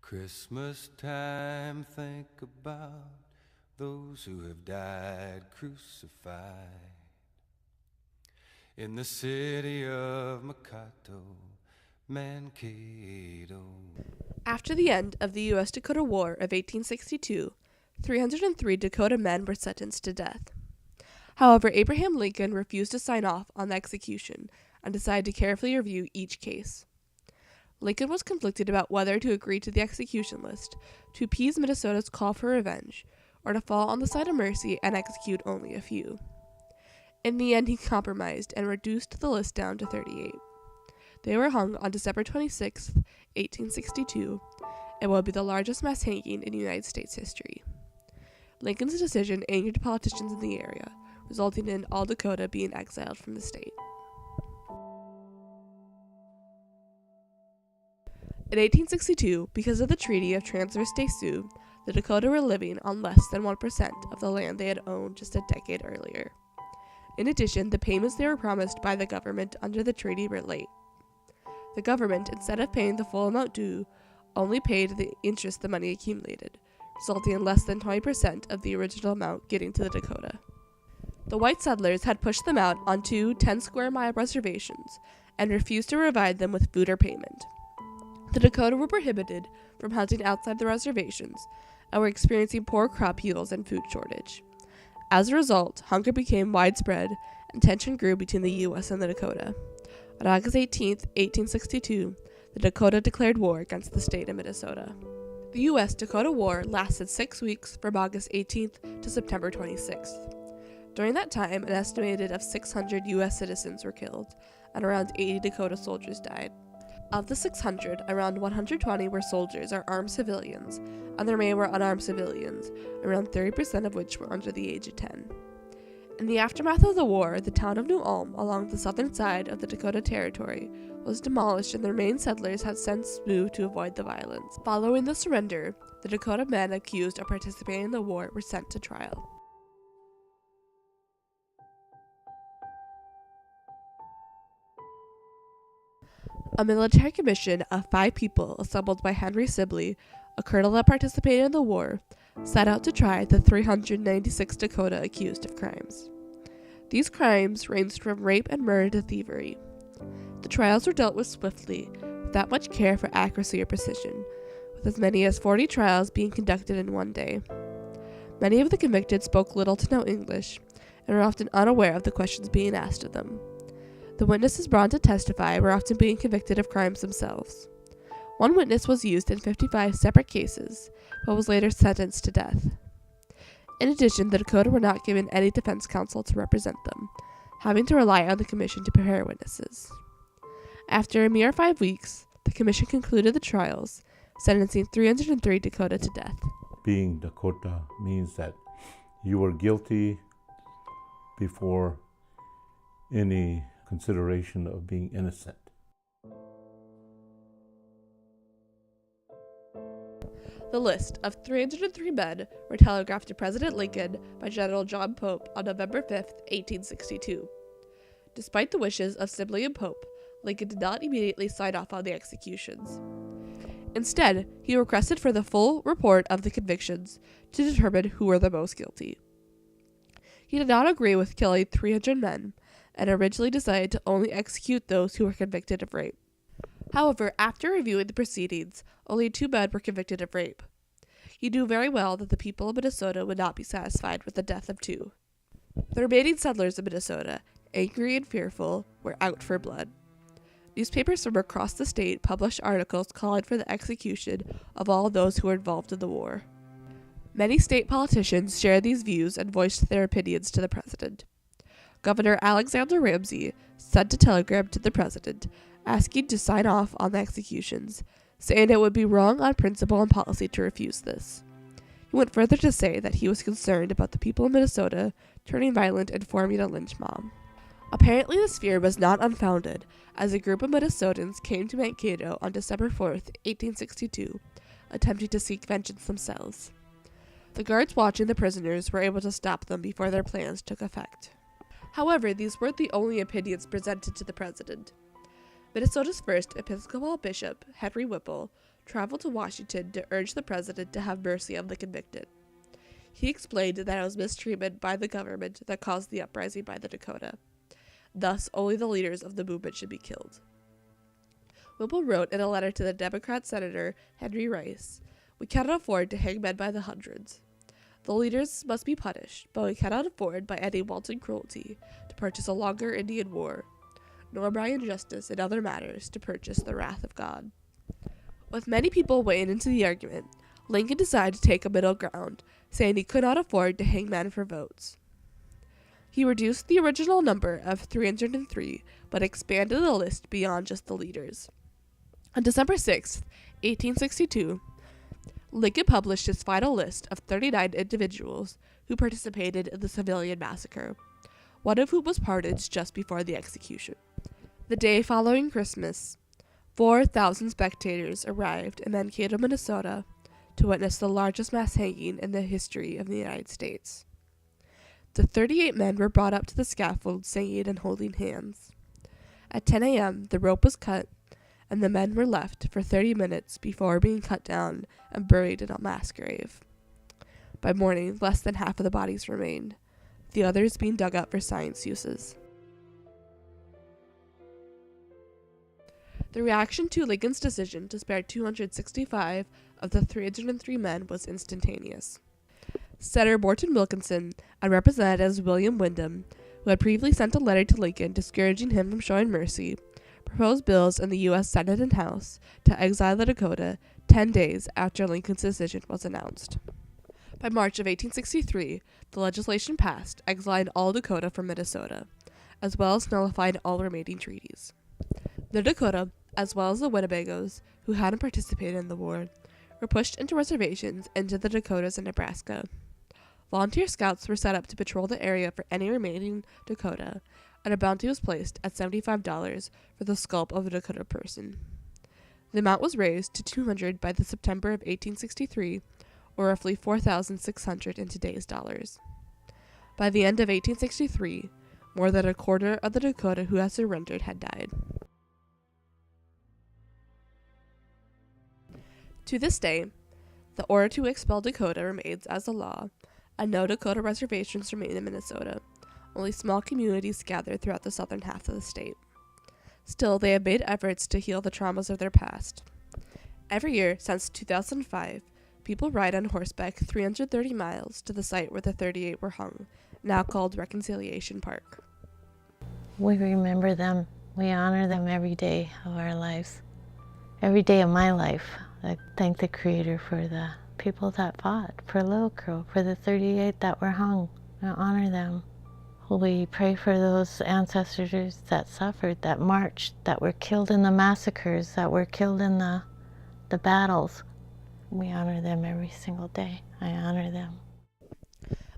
Christmas time, think about those who have died crucified in the city of Mankato. After the end of the U.S.-Dakota War of 1862, 303 Dakota men were sentenced to death. However, Abraham Lincoln refused to sign off on the execution and decided to carefully review each case. Lincoln was conflicted about whether to agree to the execution list to appease Minnesota's call for revenge, or to fall on the side of mercy and execute only a few. In the end, he compromised and reduced the list down to 38. They were hung on December 26, 1862, and would be the largest mass hanging in United States history. Lincoln's decision angered politicians in the area, resulting in all Dakota being exiled from the state. In 1862, because of the Treaty of Transverse des Sioux, the Dakota were living on less than 1% of the land they had owned just a decade earlier. In addition, the payments they were promised by the government under the treaty were late. The government, instead of paying the full amount due, only paid the interest the money accumulated, resulting in less than 20% of the original amount getting to the Dakota. The white settlers had pushed them out onto 10-square-mile reservations and refused to provide them with food or payment. The Dakota were prohibited from hunting outside the reservations and were experiencing poor crop yields and food shortage. As a result, hunger became widespread and tension grew between the U.S. and the Dakota. On August 18, 1862, the Dakota declared war against the state of Minnesota. The U.S.-Dakota War lasted 6 weeks from August 18th to September 26th. During that time, an estimated of 600 U.S. citizens were killed, and around 80 Dakota soldiers died. Of the 600, around 120 were soldiers or armed civilians, and the remainder were unarmed civilians, around 30% of which were under the age of 10. In the aftermath of the war, the town of New Ulm, along the southern side of the Dakota Territory, was demolished and the remaining settlers had since moved to avoid the violence. Following the surrender, the Dakota men accused of participating in the war were sent to trial. A military commission of 5 people assembled by Henry Sibley, a colonel that participated in the war, set out to try the 396 Dakota accused of crimes. These crimes ranged from rape and murder to thievery. The trials were dealt with swiftly, without much care for accuracy or precision, with as many as 40 trials being conducted in one day. Many of the convicted spoke little to no English, and were often unaware of the questions being asked of them. The witnesses brought to testify were often being convicted of crimes themselves. One witness was used in 55 separate cases, but was later sentenced to death. In addition, the Dakota were not given any defense counsel to represent them, having to rely on the commission to prepare witnesses. After a mere 5 weeks, the commission concluded the trials, sentencing 303 Dakota to death. Being Dakota means that you were guilty before any consideration of being innocent. The list of 303 men were telegraphed to President Lincoln by General John Pope on November 5, 1862. Despite the wishes of Sibley and Pope, Lincoln did not immediately sign off on the executions. Instead, he requested for the full report of the convictions to determine who were the most guilty. He did not agree with killing 300 men, and originally decided to only execute those who were convicted of rape. However, after reviewing the proceedings, only 2 men were convicted of rape. He knew very well that the people of Minnesota would not be satisfied with the death of 2. The remaining settlers of Minnesota, angry and fearful, were out for blood. Newspapers from across the state published articles calling for the execution of all those who were involved in the war. Many state politicians shared these views and voiced their opinions to the president. Governor Alexander Ramsey sent a telegram to the president asking to sign off on the executions, saying it would be wrong on principle and policy to refuse this. He went further to say that he was concerned about the people of Minnesota turning violent and forming a lynch mob. Apparently this fear was not unfounded, as a group of Minnesotans came to Mankato on December 4, 1862, attempting to seek vengeance themselves. The guards watching the prisoners were able to stop them before their plans took effect. However, these weren't the only opinions presented to the president. Minnesota's first Episcopal bishop, Henry Whipple, traveled to Washington to urge the president to have mercy on the convicted. He explained that it was mistreatment by the government that caused the uprising by the Dakota. Thus, only the leaders of the movement should be killed. Whipple wrote in a letter to the Democrat Senator Henry Rice, "We cannot afford to hang men by the hundreds. The leaders must be punished, but we cannot afford by any wanton cruelty to purchase a longer Indian war, nor by injustice in other matters to purchase the wrath of God." With many people weighing into the argument, Lincoln decided to take a middle ground, saying he could not afford to hang men for votes. He reduced the original number of 303, but expanded the list beyond just the leaders. On December 6, 1862, Lincoln published his final list of 39 individuals who participated in the civilian massacre, one of whom was pardoned just before the execution. The day following Christmas, 4,000 spectators arrived in Mankato, Minnesota, to witness the largest mass hanging in the history of the United States. The 38 men were brought up to the scaffold singing and holding hands. At 10 a.m., the rope was cut, and the men were left for 30 minutes before being cut down and buried in a mass grave. By morning, less than half of the bodies remained, the others being dug up for science uses. The reaction to Lincoln's decision to spare 265 of the 303 men was instantaneous. Senator Morton Wilkinson and Representatives William Windom, who had previously sent a letter to Lincoln discouraging him from showing mercy, proposed bills in the U.S. Senate and House to exile the Dakota 10 days after Lincoln's decision was announced. By March of 1863, the legislation passed, exiling all Dakota from Minnesota, as well as nullifying all remaining treaties. The Dakota, as well as the Winnebagos, who hadn't participated in the war, were pushed into reservations into the Dakotas and Nebraska. Volunteer scouts were set up to patrol the area for any remaining Dakota, and a bounty was placed at $75 for the scalp of a Dakota person. The amount was raised to $200 by the September of 1863, or roughly $4,600 in today's dollars. By the end of 1863, more than a quarter of the Dakota who had surrendered had died. To this day, the order to expel Dakota remains as a law, and no Dakota reservations remain in Minnesota. Only small communities gather throughout the southern half of the state. Still, they have made efforts to heal the traumas of their past. Every year since 2005, people ride on horseback 330 miles to the site where the 38 were hung, now called Reconciliation Park. We remember them. We honor them every day of our lives. Every day of my life. I thank the Creator for the people that fought, for Little Crow, for the 38 that were hung. I honor them. We pray for those ancestors that suffered, that marched, that were killed in the massacres, that were killed in the battles. We honor them every single day. I honor them.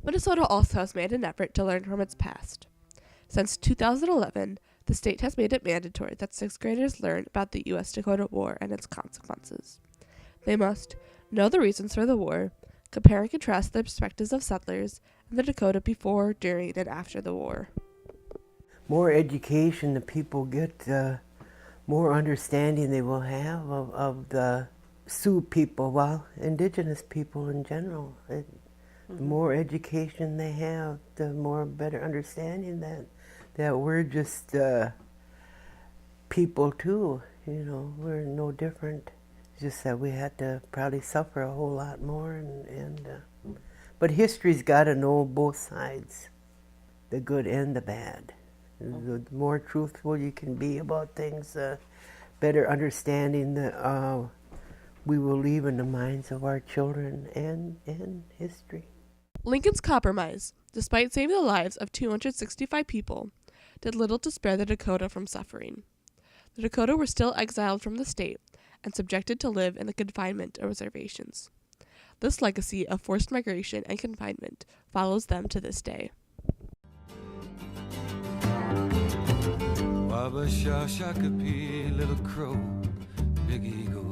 Minnesota also has made an effort to learn from its past. Since 2011, the state has made it mandatory that 6th graders learn about the U.S.-Dakota War and its consequences. They must know the reasons for the war, compare and contrast the perspectives of settlers and the Dakota before, during, and after the war. More education the people get, more understanding they will have of the Sioux people, well, indigenous people in general. The more education they have, the more better understanding that we're just people too. You know, we're no different. It's just that we had to probably suffer a whole lot more. But history's got to know both sides, the good and the bad. The more truthful you can be about things, better understanding that we will leave in the minds of our children and history. Lincoln's compromise, despite saving the lives of 265 people, did little to spare the Dakota from suffering. The Dakota were still exiled from the state and subjected to live in the confinement of reservations. This legacy of forced migration and confinement follows them to this day. Wabba Shakapee, little crow, big eagle